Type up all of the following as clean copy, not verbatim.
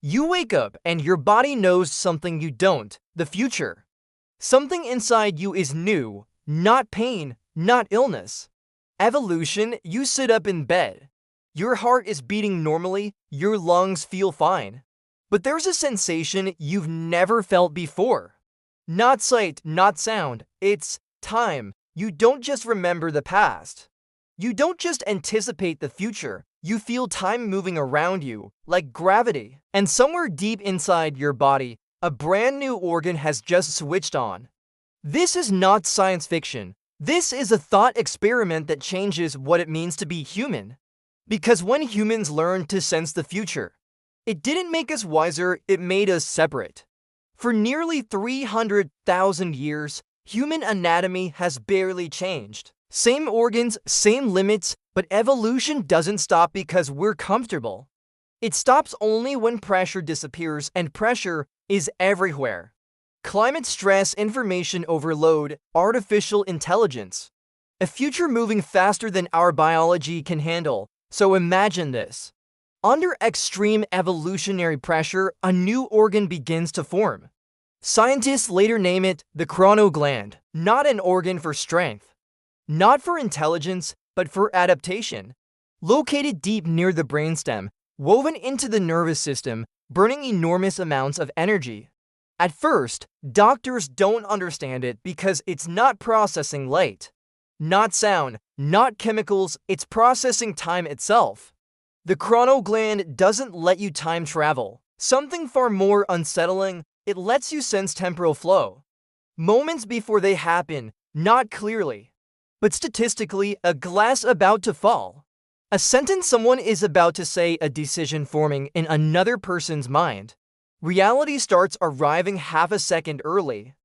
You wake up and your body knows something you don't, the future. Something inside you is new, not pain, not illness. Evolution, you sit up in bed. Your heart is beating normally, your lungs feel fine. But there's a sensation you've never felt before. Not sight, not sound, it's time. You don't just remember the past. You don't just anticipate the future. You feel time moving around you, like gravity. And somewhere deep inside your body, a brand new organ has just switched on. This is not science fiction. This is a thought experiment that changes what it means to be human. Because when humans learned to sense the future, it didn't make us wiser, it made us separate. For nearly 300,000 years, human anatomy has barely changed. Same organs, same limits, but evolution doesn't stop because we're comfortable. It stops only when pressure disappears, and pressure is everywhere. Climate stress, information overload, artificial intelligence. A future moving faster than our biology can handle. So imagine this. Under extreme evolutionary pressure, a new organ begins to form. Scientists later name it the chrono gland, not an organ for strength, not for intelligence, but for adaptation. Located deep near the brainstem, woven into the nervous system, burning enormous amounts of energy. At first, doctors don't understand it because it's not processing light, not sound, not chemicals, it's processing time itself. The chrono gland doesn't let you time travel. Something far more unsettling, it lets you sense temporal flow. Moments before they happen, not clearly, but statistically, a glass about to fall. A sentence someone is about to say, a decision forming in another person's mind. Reality starts arriving half a second early.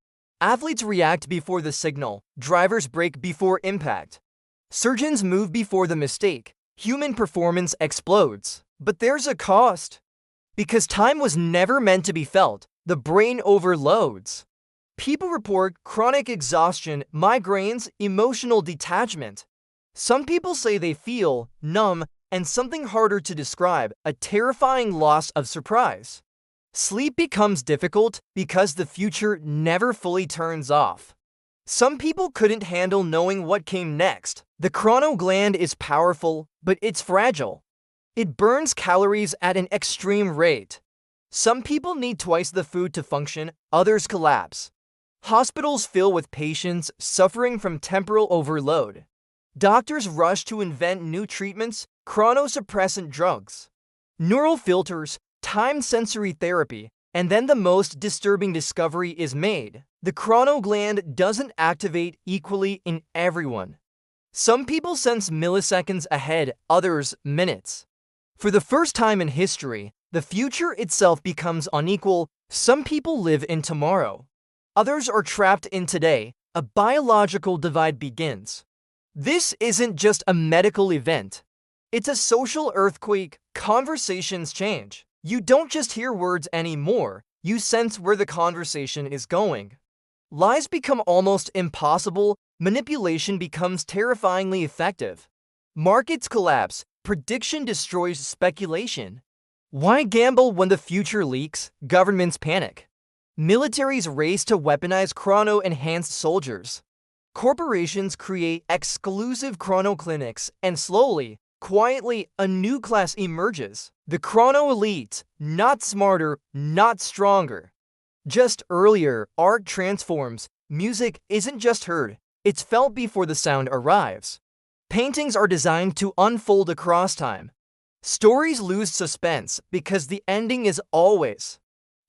Athletes react before the signal, drivers brake before impact. Surgeons move before the mistake. Human performance explodes. But there's a cost. Because time was never meant to be felt, the brain overloads. People report chronic exhaustion, migraines, emotional detachment. Some people say they feel numb, and something harder to describe, a terrifying loss of surprise. Sleep becomes difficult because the future never fully turns off. Some people couldn't handle knowing what came next. The chrono gland is powerful, but it's fragile. It burns calories at an extreme rate. Some people need twice the food to function, others collapse. Hospitals fill with patients suffering from temporal overload. Doctors rush to invent new treatments, chronosuppressant drugs, neural filters, time sensory therapy, and then the most disturbing discovery is made. The chrono gland doesn't activate equally in everyone. Some people sense milliseconds ahead, others minutes. For the first time in history, the future itself becomes unequal. Some people live in tomorrow. Others are trapped in today. A biological divide begins. This isn't just a medical event. It's a social earthquake. Conversations change. You don't just hear words anymore. You sense where the conversation is going. Lies become almost impossible. Manipulation becomes terrifyingly effective. Markets collapse. Prediction destroys speculation. Why gamble when the future leaks? Governments panic. Militaries race to weaponize chrono-enhanced soldiers. Corporations create exclusive chrono clinics, and slowly, quietly, a new class emerges. The chrono elite, not smarter, not stronger. Just earlier, art transforms. Music isn't just heard, it's felt before the sound arrives. Paintings are designed to unfold across time. Stories lose suspense because the ending is always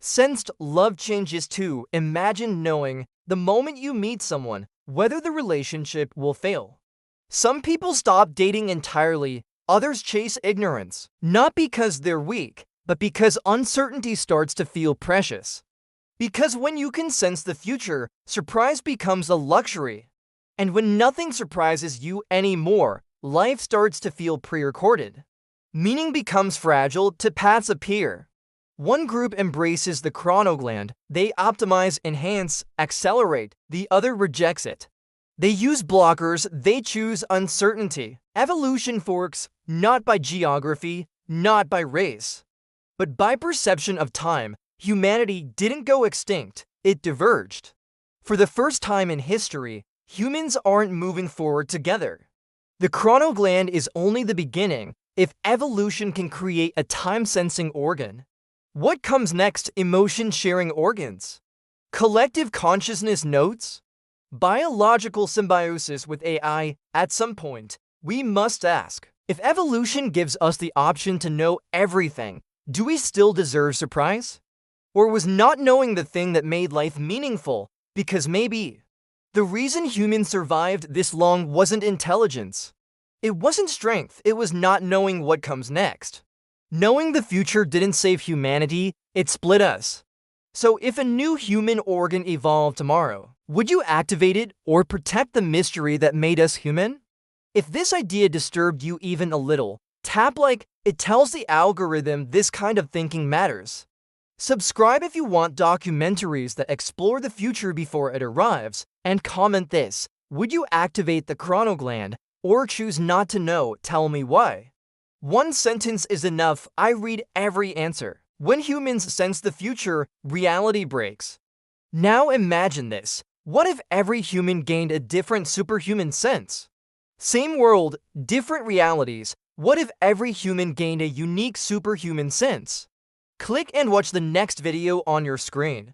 sensed. Love changes too. Imagine knowing the moment you meet someone, whether the relationship will fail. Some people stop dating entirely, others chase ignorance, not because they're weak, but because uncertainty starts to feel precious. Because when you can sense the future, surprise becomes a luxury. And when nothing surprises you anymore, life starts to feel pre-recorded. Meaning becomes fragile, paths appear. One group embraces the chrono gland, they optimize, enhance, accelerate, the other rejects it. They use blockers, they choose uncertainty. Evolution forks, not by geography, not by race, But by perception of time, humanity didn't go extinct, it diverged. For the first time in history, humans aren't moving forward together. The chronogland is only the beginning if evolution can create a time-sensing organ. What comes next? Emotion-sharing organs? Collective consciousness nodes? Biological symbiosis with AI? At some point, we must ask, if evolution gives us the option to know everything, do we still deserve surprise? Or was not knowing the thing that made life meaningful? Because maybe the reason humans survived this long wasn't intelligence. It wasn't strength, it was not knowing what comes next. Knowing the future didn't save humanity, it split us. So if a new human organ evolved tomorrow, would you activate it or protect the mystery that made us human? If this idea disturbed you even a little, tap like. It tells the algorithm this kind of thinking matters. Subscribe if you want documentaries that explore the future before it arrives, and comment this: would you activate the chronogland or choose not to know? Tell me why. One sentence is enough. I read every answer. When humans sense the future, reality breaks. Now imagine this. What if every human gained a different superhuman sense? Same world, different realities. What if every human gained a unique superhuman sense? Click and watch the next video on your screen.